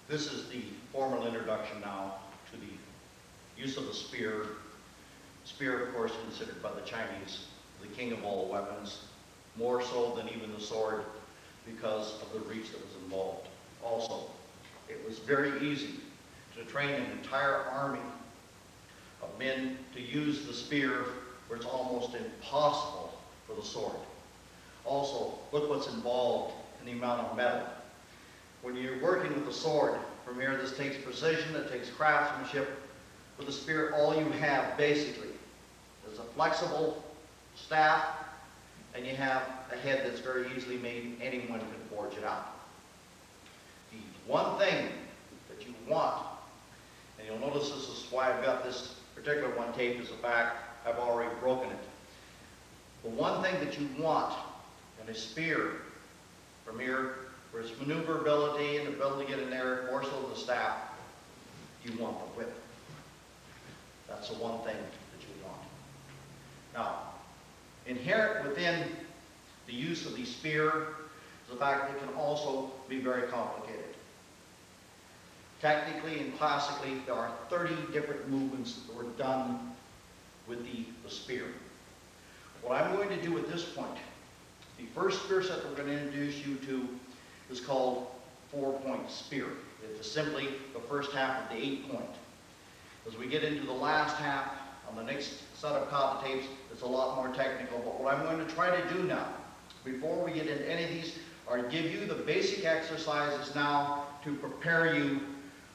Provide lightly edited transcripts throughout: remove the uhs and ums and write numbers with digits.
This is the formal introduction now to the use of the spear. Spear, of course, considered by the Chinese the king of all weapons, more so than even the sword because of the reach that was involved. Also, it was very easy to train an entire army of men to use the spear where it's almost impossible for the sword. Also, look what's involved in the amount of metal. When you're working with the sword, from here this takes precision, it takes craftsmanship. With the spear, all you have basically is a flexible staff, and you have a head that's very easily made. Anyone can forge it out. The one thing that you want, and you'll notice this is why I've got this particular one taped as a back, I've already broken it. The one thing that you want in a spear from here, for its maneuverability and ability to get in there, more so than the staff, you want the whip. That's the one thing that you want. Now, inherent within the use of the spear is the fact that it can also be very complicated. Technically and classically, there are 30 different movements that were done with the spear. What I'm going to do at this point, the first spear set that we're going to introduce you to is called 4-point spear. It is simply the first half of the 8-point. As we get into the last half on the next set of kata tapes, it's a lot more technical. But what I'm going to try to do now, before we get into any of these, are give you the basic exercises now to prepare you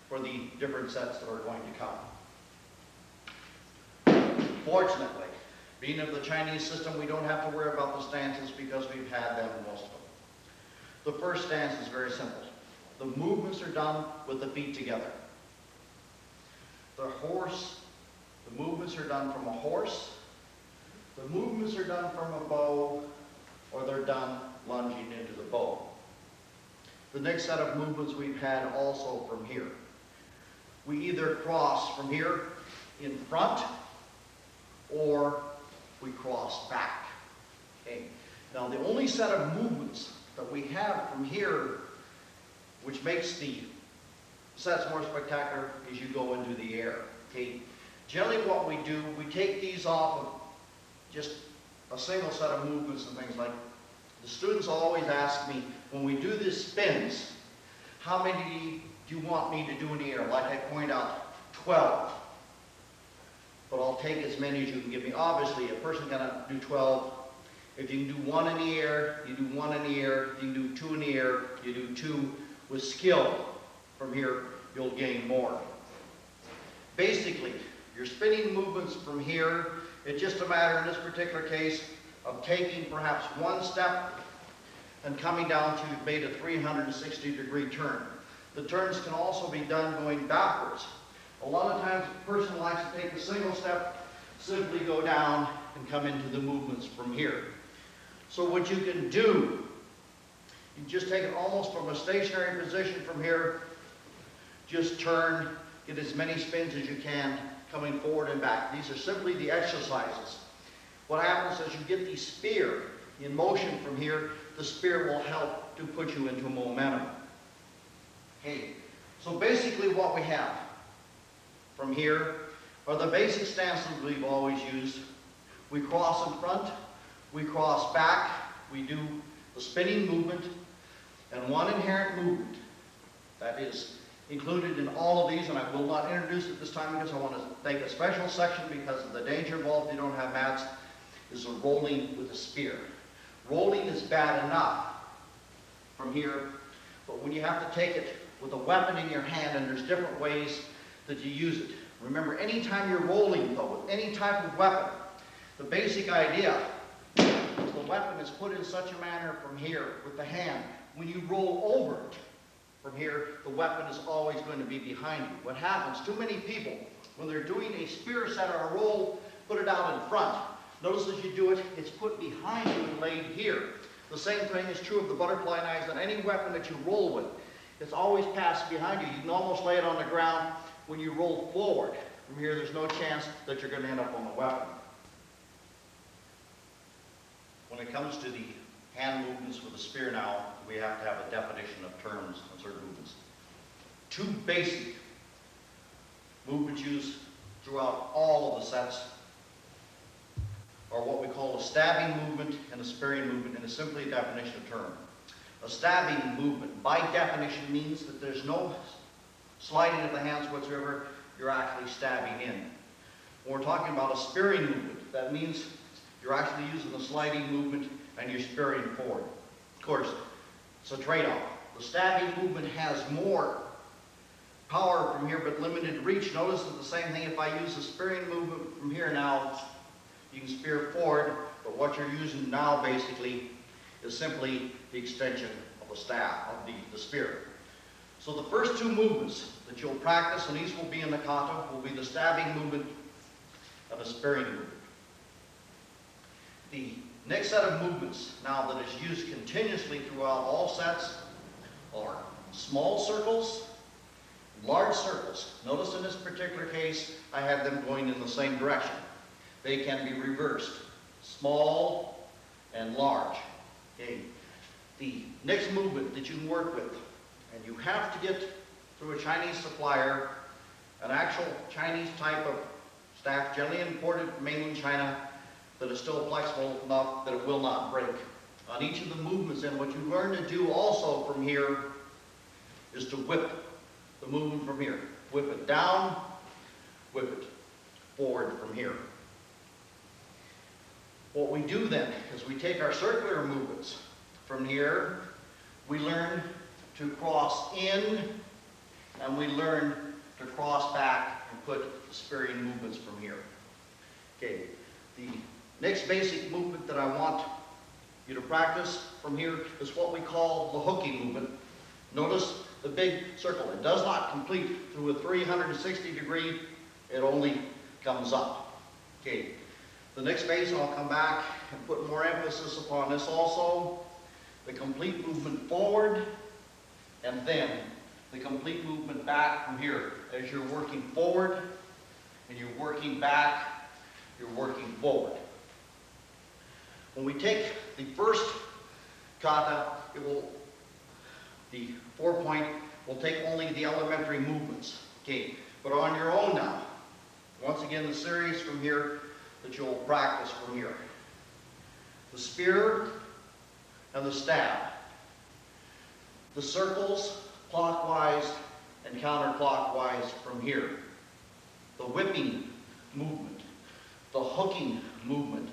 for the different sets that are going to come. Fortunately, being of the Chinese system, we don't have to worry about the stances because we've had them, most of them. The first stance is very simple. The movements are done with the feet together. The movements are done from a horse. The movements are done from a bow, or they're done lunging into the bow. The next set of movements we've had also from here. We either cross from here in front, or we cross back. Okay. Now the only set of movements that we have from here, which makes the sets more spectacular, is you go into the air. Okay. Generally what we do, we take these off of just a single set of movements and things like. The students always ask me, when we do these spins, how many do you want me to do in the air? Like I point out, 12. But I'll take as many as you can give me. Obviously, a person cannot do 12. If you can do 1 in the air, you do 1 in the air. If you can do 2 in the air, you do 2. With skill, from here, you'll gain more. Basically, your spinning movements from here, it's just a matter in this particular case of taking perhaps one step and coming down to made a 360-degree turn. The turns can also be done going backwards. A lot of times a person likes to take a single step, simply go down and come into the movements from here. So what you can do, you just take it almost from a stationary position from here, just turn, get as many spins as you can, coming forward and back. These are simply the exercises. What happens is you get the spear in motion from here, the spear will help to put you into momentum. Okay, so basically what we have from here are the basic stances we've always used. We cross in front, we cross back, we do the spinning movement, and one inherent movement that is included in all of these, and I will not introduce it this time because I want to take a special section because of the danger involved if you don't have mats, is a rolling with a spear. Rolling is bad enough from here, but when you have to take it with a weapon in your hand, and there's different ways that you use it. Remember, anytime you're rolling, though, with any type of weapon, the basic idea is the weapon is put in such a manner from here with the hand. When you roll over it from here, the weapon is always going to be behind you. What happens, too many people, when they're doing a spear set or a roll, put it out in front. Notice as you do it, it's put behind you and laid here. The same thing is true of the butterfly knives and any weapon that you roll with. It's always passed behind you. You can almost lay it on the ground. When you roll forward from here, there's no chance that you're going to end up on the weapon. When it comes to the hand movements with the spear now, we have to have a definition of terms on certain movements. two basic movements used throughout all of the sets are what we call a stabbing movement and a spearing movement, and it's simply a definition of term. A stabbing movement, by definition, means that there's no sliding of the hands whatsoever. You're actually stabbing in. When we're talking about a spearing movement, that means you're actually using the sliding movement and you're spearing forward. Of course, it's a trade-off. The stabbing movement has more power from here but limited reach. Notice that the same thing if I use the spearing movement from here now, you can spear forward, but what you're using now basically is simply the extension of the stab, of the spear. So the first two movements that you'll practice, and these will be in the kata, will be the stabbing movement and the spearing movement. The next set of movements now that is used continuously throughout all sets are small circles, large circles. Notice in this particular case, I have them going in the same direction. They can be reversed, small and large. Okay. The next movement that you can work with, and you have to get through a Chinese supplier, an actual Chinese type of staff, generally imported from mainland China, that is still flexible enough that it will not break. On each of the movements, and what you learn to do also from here is to whip the movement from here. Whip it down, whip it forward from here. What we do then is we take our circular movements from here, we learn to cross in, and we learn to cross back and put the spearing movements from here. Okay, the next basic movement that I want you to practice from here is what we call the hooking movement. Notice the big circle. It does not complete through a 360 degree, it only comes up. Okay. The next phase, I'll come back and put more emphasis upon this also. The complete movement forward, and then the complete movement back from here. As you're working forward, and you're working back, you're working forward. When we take the first kata, the 4-point will take only the elementary movements. Okay, but on your own now, once again the series from here that you'll practice from here. The spear and the stab. The circles clockwise and counterclockwise from here. The whipping movement. The hooking movement.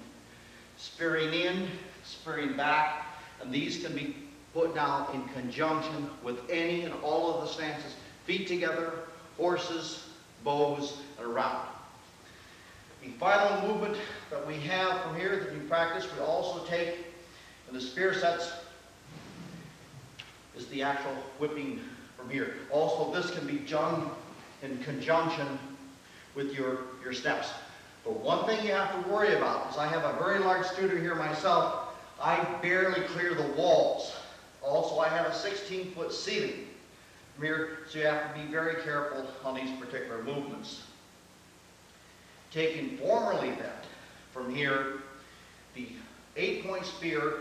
Spearing in, spearing back, and these can be put down in conjunction with any and all of the stances. Feet together, horses, bows, and around. The final movement that we have from here that you practice, we also take in the spear sets, is the actual whipping from here. Also, this can be done in conjunction with your steps. But one thing you have to worry about is I have a very large studio here myself. I barely clear the walls. Also, I have a 16-foot ceiling from here, so you have to be very careful on these particular movements. Taken formally then, from here, the 8-point spear,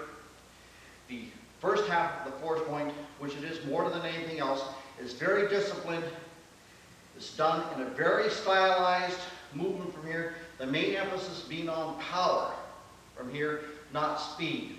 the first half of the 4th point, which it is more than anything else, is very disciplined. It's done in a very stylized movement from here. The main emphasis being on power from here, not speed.